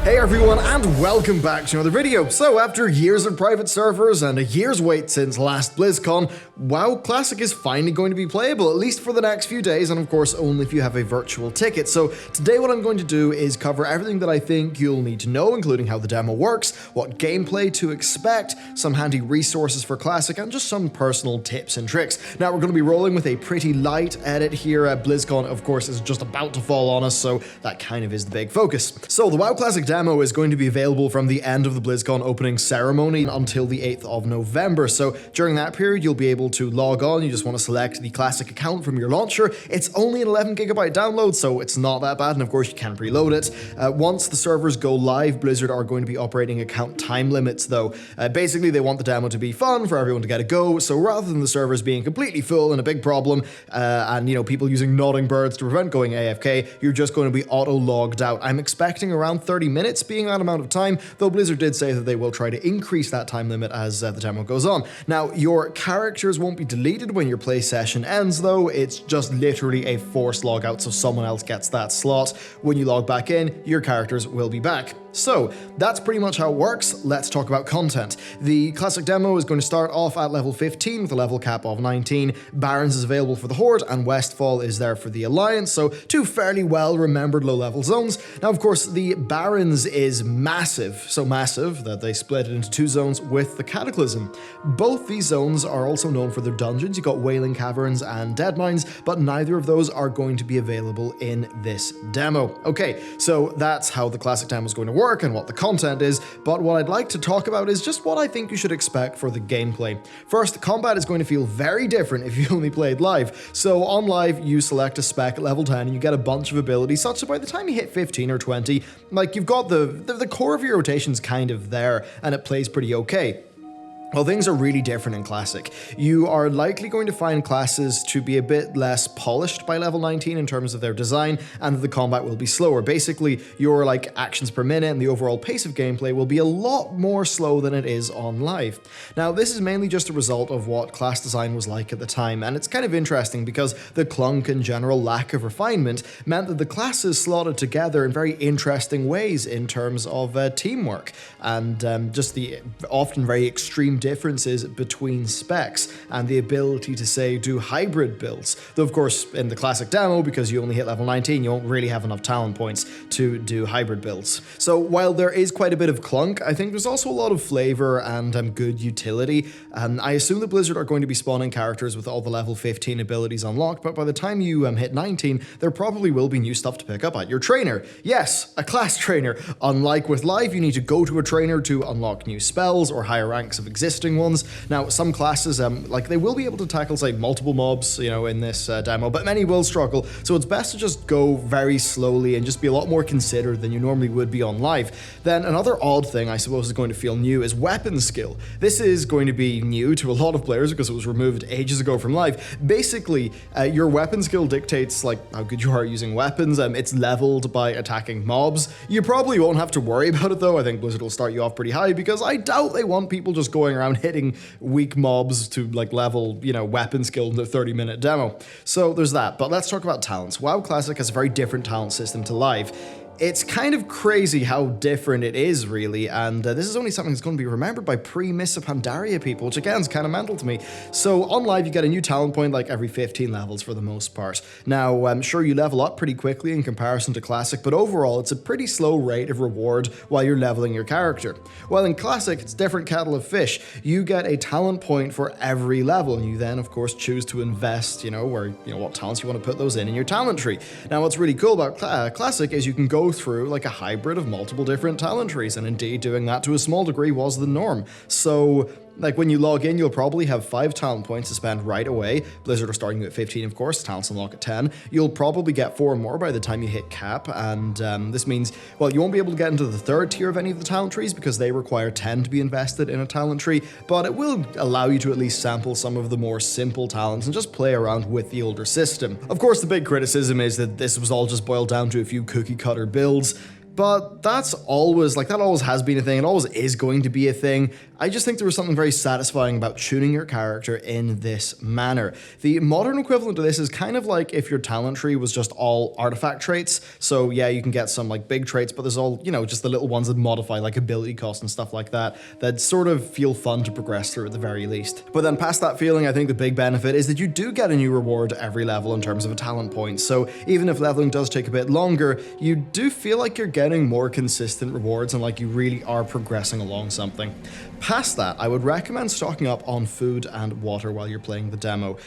Hey everyone, and welcome back to another video. So after years of private servers and a year's wait since last BlizzCon, WoW Classic is finally going to be playable, at least for the next few days, and of course only if you have a virtual ticket. So today what I'm going to do is cover everything that I think you'll need to know, including how the demo works, what gameplay to expect, some handy resources for Classic, and just some personal tips and tricks. Now we're going to be rolling with a pretty light edit here. BlizzCon, of course, is just about to fall on us, so that kind of is the big focus. So the WoW Classic demo is going to be available from the end of the Blizzcon Opening Ceremony until the 8th of November. So during that period, you'll be able to log on. You just want to select the Classic account from your launcher. It's only an 11 gigabyte download, so it's not that bad. And of course, you can preload it. Once the servers go live, Blizzard are going to be operating account time limits, though. Basically, they want the demo to be fun for everyone to get a go. So rather than the servers being completely full and a big problem, and people using nodding birds to prevent going AFK, you're just going to be auto-logged out. I'm expecting around 30 minutes being that amount of time, though Blizzard did say that they will try to increase that time limit as the demo goes on. Now, your characters won't be deleted when your play session ends, though. It's just literally a forced logout, so someone else gets that slot. When you log back in, your characters will be back. So that's pretty much how it works. Let's talk about content. The Classic demo is going to start off at level 15 with a level cap of 19. Barrens is available for the Horde, and Westfall is there for the Alliance, so two fairly well-remembered low-level zones. Now, of course, the Barrens is massive, so massive that they split it into two zones with the Cataclysm. Both these zones are also known for their dungeons. You got Wailing Caverns and Deadmines, but neither of those are going to be available in this demo. Okay, so that's how the Classic demo is going to work and what the content is, but what I'd like to talk about is just what I think you should expect for the gameplay. First, the combat is going to feel very different if you only played live. So on live, you select a spec at level 10 and you get a bunch of abilities, such that by the time you hit 15 or 20, like you've got the core of your rotations kind of there, and it plays pretty okay. Well, things are really different in Classic. You are likely going to find classes to be a bit less polished by level 19 in terms of their design, and the combat will be slower. Basically, your actions per minute and the overall pace of gameplay will be a lot more slow than it is on live. Now, this is mainly just a result of what class design was like at the time, and it's kind of interesting because the clunk and general lack of refinement meant that the classes slotted together in very interesting ways in terms of teamwork, and just the often very extreme differences between specs and the ability to, say, do hybrid builds. Though, of course, in the Classic demo, because you only hit level 19, you won't really have enough talent points to do hybrid builds. So while there is quite a bit of clunk, I think there's also a lot of flavor and good utility. I assume that Blizzard are going to be spawning characters with all the level 15 abilities unlocked, but by the time you hit 19, there probably will be new stuff to pick up at your trainer. Yes, a class trainer. Unlike with live, you need to go to a trainer to unlock new spells or higher ranks of existing ones. Now, some classes, they will be able to tackle, say, multiple mobs, in this demo, but many will struggle, so it's best to just go very slowly and just be a lot more considered than you normally would be on live. Then another odd thing I suppose is going to feel new is weapon skill. This is going to be new to a lot of players because it was removed ages ago from live. Basically, your weapon skill dictates how good you are using weapons. It's leveled by attacking mobs. You probably won't have to worry about it, though. I think Blizzard will start you off pretty high because I doubt they want people just going around hitting weak mobs to level, weapon skill in the 30-minute demo. So there's that, but let's talk about talents. WoW Classic has a very different talent system to live. It's kind of crazy how different it is, really, and this is only something that's going to be remembered by pre-Mists of Pandaria people, which again is kind of mental to me. So on live, you get a new talent point every 15 levels for the most part. Now, I'm sure you level up pretty quickly in comparison to Classic, but overall, it's a pretty slow rate of reward while you're leveling your character. Well, in Classic, it's different kettle of fish. You get a talent point for every level, and you then, of course, choose to invest, what talents you want to put those in your talent tree. Now, what's really cool about Classic is you can go through a hybrid of multiple different talent trees, and indeed doing that to a small degree was the norm. So when you log in, you'll probably have 5 talent points to spend right away. Blizzard are starting you at 15, of course. Talents unlock at 10. You'll probably get 4 more by the time you hit cap, and this means, well, you won't be able to get into the 3rd tier of any of the talent trees because they require 10 to be invested in a talent tree, but it will allow you to at least sample some of the more simple talents and just play around with the older system. Of course, the big criticism is that this was all just boiled down to a few cookie-cutter builds. But that's always, like, that always has been a thing. It always is going to be a thing. I just think there was something very satisfying about tuning your character in this manner. The modern equivalent to this is kind of like if your talent tree was just all artifact traits. So yeah, you can get some like big traits, but there's all, you know, just the little ones that modify like ability cost and stuff like that, that sort of feel fun to progress through at the very least. But then past that feeling, I think the big benefit is that you do get a new reward every level in terms of a talent point. So even if leveling does take a bit longer, you do feel like you're getting more consistent rewards and like you really are progressing along something. Past that, I would recommend stocking up on food and water while you're playing the demo.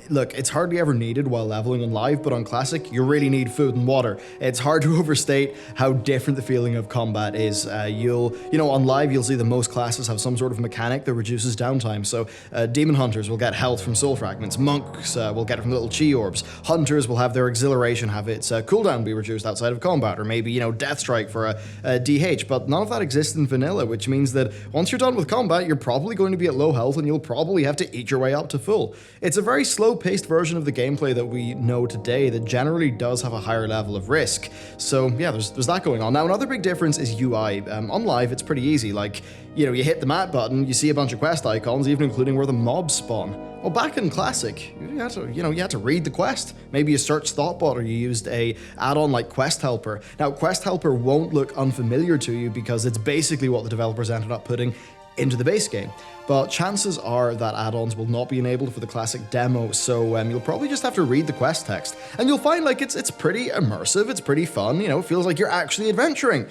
Look, it's hardly ever needed while leveling on live, but on classic, you really need food and water. It's hard to overstate how different the feeling of combat is. On live, you'll see that most classes have some sort of mechanic that reduces downtime. So demon hunters will get health from soul fragments, monks will get it from little chi orbs, hunters will have their exhilaration have its cooldown be reduced outside of combat, or maybe, death strike for a DH, but none of that exists in vanilla, which means that once you're done with combat, you're probably going to be at low health and you'll probably have to eat your way up to full. It's a very slow-paced version of the gameplay that we know today that generally does have a higher level of risk. So yeah, there's that going on. Now, another big difference is UI. On live, it's pretty easy. Like, you hit the map button, you see a bunch of quest icons, even including where the mobs spawn. Well, back in Classic, you had to read the quest. Maybe you searched Thoughtbot or you used a add-on like Quest Helper. Now, Quest Helper won't look unfamiliar to you because it's basically what the developers ended up putting into the base game. But chances are that add-ons will not be enabled for the Classic demo, so you'll probably just have to read the quest text. And you'll find like it's pretty immersive, it's pretty fun, it feels like you're actually adventuring.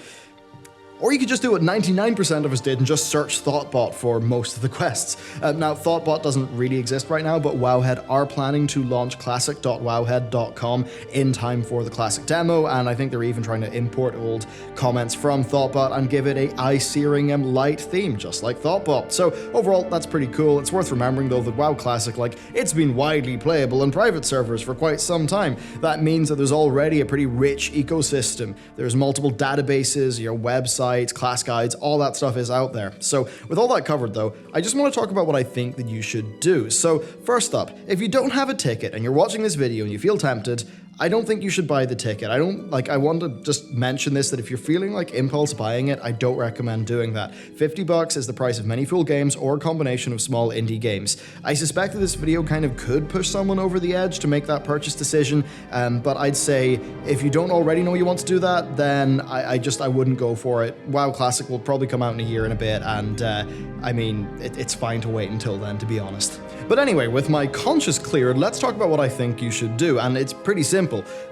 Or you could just do what 99% of us did and just search Thoughtbot for most of the quests. Now, Thoughtbot doesn't really exist right now, but Wowhead are planning to launch classic.wowhead.com in time for the Classic demo, and I think they're even trying to import old comments from Thoughtbot and give it a eye-searing light theme, just like Thoughtbot. So overall, that's pretty cool. It's worth remembering, though, that WoW Classic, it's been widely playable in private servers for quite some time. That means that there's already a pretty rich ecosystem. There's multiple databases, your website, class guides, all that stuff is out there. So with all that covered though, I just want to talk about what I think that you should do. So first up, if you don't have a ticket and you're watching this video and you feel tempted, I don't think you should buy the ticket. I want to just mention this, that if you're feeling like impulse buying it, I don't recommend doing that. $50 is the price of many full games or a combination of small indie games. I suspect that this video kind of could push someone over the edge to make that purchase decision, but I'd say if you don't already know you want to do that, then I wouldn't go for it. WoW Classic will probably come out in a year and a bit, and it's fine to wait until then, to be honest. But anyway, with my conscience cleared, let's talk about what I think you should do, and it's pretty simple.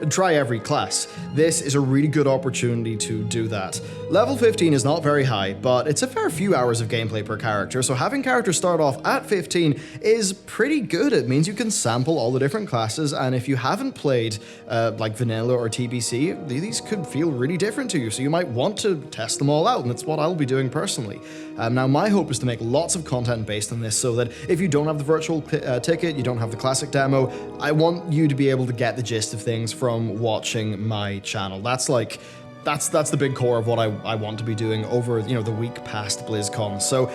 Try every class. This is a really good opportunity to do that. Level 15 is not very high, but it's a fair few hours of gameplay per character, so having characters start off at 15 is pretty good. It means you can sample all the different classes, and if you haven't played like Vanilla or TBC, these could feel really different to you, so you might want to test them all out, and it's what I'll be doing personally. Now, my hope is to make lots of content based on this, so that if you don't have the virtual ticket, you don't have the Classic demo, I want you to be able to get the gist of things from watching my channel. That's the big core of what I want to be doing over the week past BlizzCon. So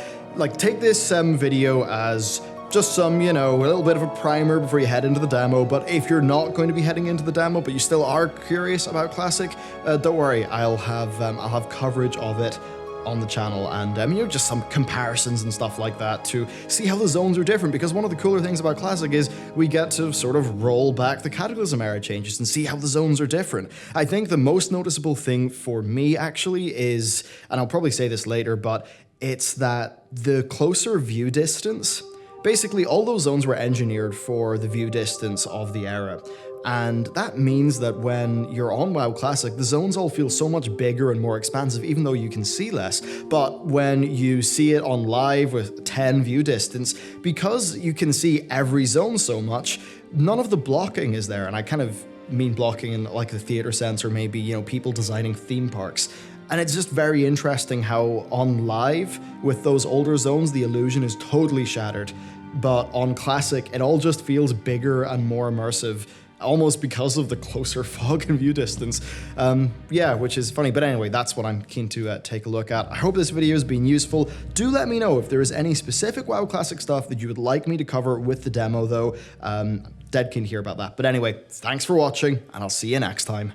take this video as just some, a little bit of a primer before you head into the demo, but if you're not going to be heading into the demo, but you still are curious about Classic, don't worry, I'll have coverage of it on the channel, and just some comparisons and stuff like that to see how the zones are different, because one of the cooler things about Classic is we get to sort of roll back the Cataclysm era changes and see how the zones are different. I think the most noticeable thing for me actually is, and I'll probably say this later, but it's that the closer view distance, basically all those zones were engineered for the view distance of the era. And that means that when you're on WoW Classic, the zones all feel so much bigger and more expansive, even though you can see less. But when you see it on live with 10 view distance, because you can see every zone so much, none of the blocking is there. And I kind of mean blocking in like the theater sense, or maybe, people designing theme parks. And it's just very interesting how on live, with those older zones, the illusion is totally shattered. But on Classic, it all just feels bigger and more immersive, almost because of the closer fog and view distance. Which is funny. But anyway, that's what I'm keen to take a look at. I hope this video has been useful. Do let me know if there is any specific WoW Classic stuff that you would like me to cover with the demo, though. Dead keen to hear about that. But anyway, thanks for watching, and I'll see you next time.